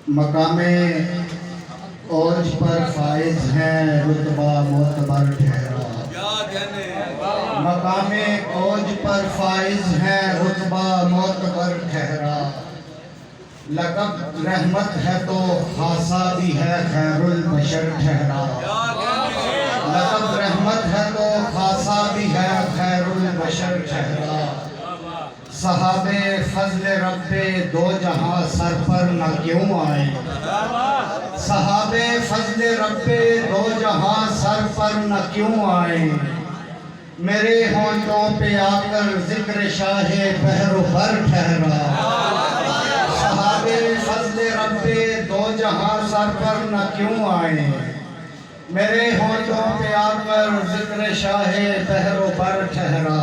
مقام اوج پر فائز ہیں رتبہ معتبر ٹھہرا، مقام اوج پر فائز ہیں رتبہ معتبر ٹھہرا، لقب رحمت ہے تو خاصا بھی ہے خیر البشر ٹھہرا، لقب رحمت ہے تو خاصا بھی ہے خیر البشر ٹھہرا، صحاب فضل رب دو جہاں سر پر نہ کیوں آئے، صحاب فضل رب دو جہاں سر پر نہ کیوں آئے، میرے ہونٹوں پہ آ کر ذکر شاہ بحر و بر ٹھہرا، صحاب فضل رب دو جہاں سر پر نہ کیوں آئے، میرے ہونٹوں پہ آ کر ذکر شاہ بحر و بر ٹھہرا،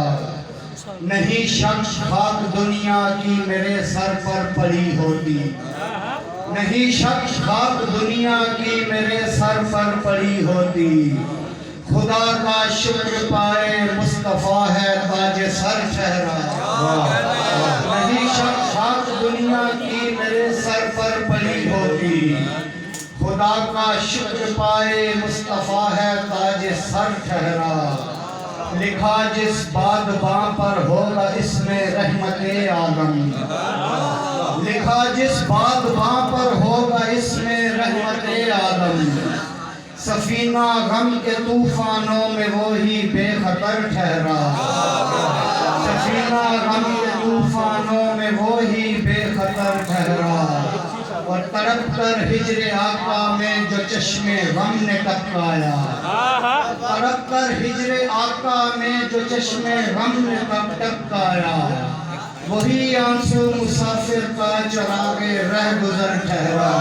نہیں شک خاک دنیا کی میرے سر پر پڑی ہوتی، نہیں شک خاک دنیا کی میرے سر پر پڑی ہوتی، خدا کا شکر پائے مصطفیٰ ہے تاج سر ٹھہرا، نہیں شک خاک دنیا کی میرے سر پر پڑی ہوتی، خدا کا شکر پائے مصطفیٰ ہے تاج سر ٹھہرا، لکھا جس بادباں پر ہوگا اس میں رحمت عالم، لکھا جس بادباں پر ہوگا اس میں رحمت عالم، سفینہ غم کے طوفانوں میں وہی بے خطر ٹھہرا، سفینہ غم کے طوفانوں میں وہی بے خطر ٹھہرا، اور تڑپ کر ہجر آقا میں جو چشم غم نے ٹپکایا، تڑپ کر ہجر آقا میں جو چشم غم نے ٹپکایا، وہی آنسو مسافر کا چراغ رہ گزر ٹھہرا،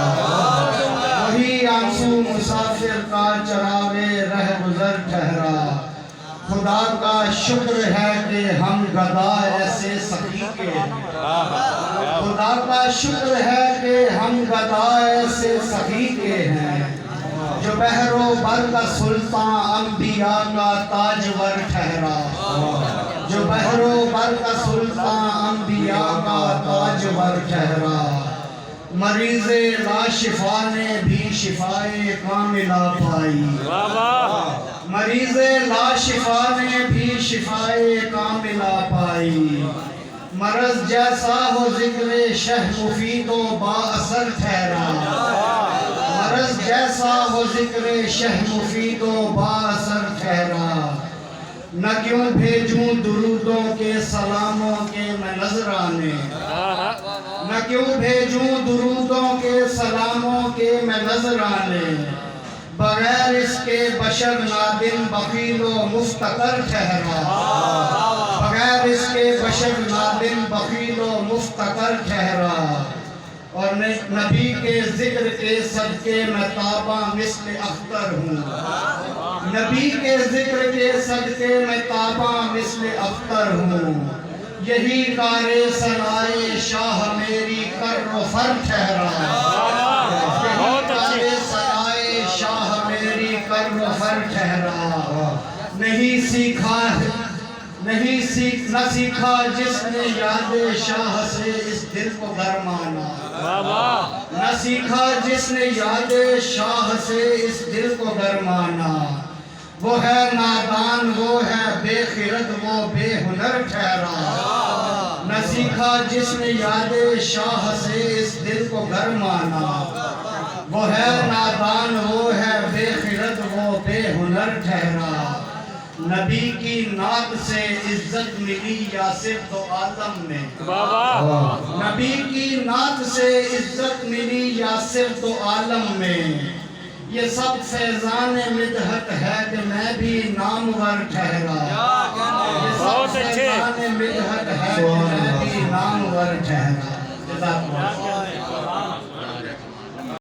وہی آنسو مسافر کا چراغ رہ گزر ٹھہرا، خدا کا شکر ہے کہ ہم گدا ایسے سخی کے ہیں، خدا کا شکر ہے کہ ہم گدا ایسے سخی کے ہیں، جو بحر و بر کا سلطان انبیاء کا تاجور ٹھہرا، جو بحر و بر کا سلطان انبیاء کا تاجور ٹھہرا، مریض لا شفا نے بھی شفائے کاملہ پائی، مریض لا شفا نے بھی شفائے کاملہ پائی، مرض جیسا ہو ذکر شہ مفید و با اثر ٹھہرا، مرض جیسا ہو ذکر شہ مفید و با اثر ٹھہرا، نہ کیوں بھیجوں درودوں کے سلاموں کے میں نذرانے، نہ کیوں بھیجوں درودوں کے سلاموں کے میں نذرانے، بغیر اس کے بشر نادم بخیل و مفتقر ٹھہرا، بغیر اس کے بشر نادم بخیل و مفتقر ٹھہرا، اور نبی کے ذکر کے صدقے میں تاباں مثل اختر ہوں، نبی کے ذکر کے صدقے میں تاباں مثل اختر ہوں، یہی کار ثنائے شاہ میری کر و فر ٹھہرا، یہی کار ثنائے شاہ میری کر و فر ٹھہرا، نہیں سیکھا جس نے یاد شاہ سے اس دل کو گرمانا، نہ سیکھا جس نے یاد شاہ سے اس دل کو گرمانا، وہ ہے نادان وہ ہے بے خرد وہ بے ہنر ٹھہرا، نہ سیکھا جس نے یاد شاہ سے اس دل کو گرمانا، وہ ہے نادان وہ ہے بے خرد وہ بے ہنر ٹھہرا، نبی کی نعت سے عزت ملی یا صرف دو عالم میں، نبی کی نعت سے عزت ملی یا صرف دو عالم میں، یہ سب فیضان مدحت ہے کہ میں بھی نامور ٹھہرا، یہ سب فیضان مدحت ہے کہ میں بھی نامور ٹھہرا۔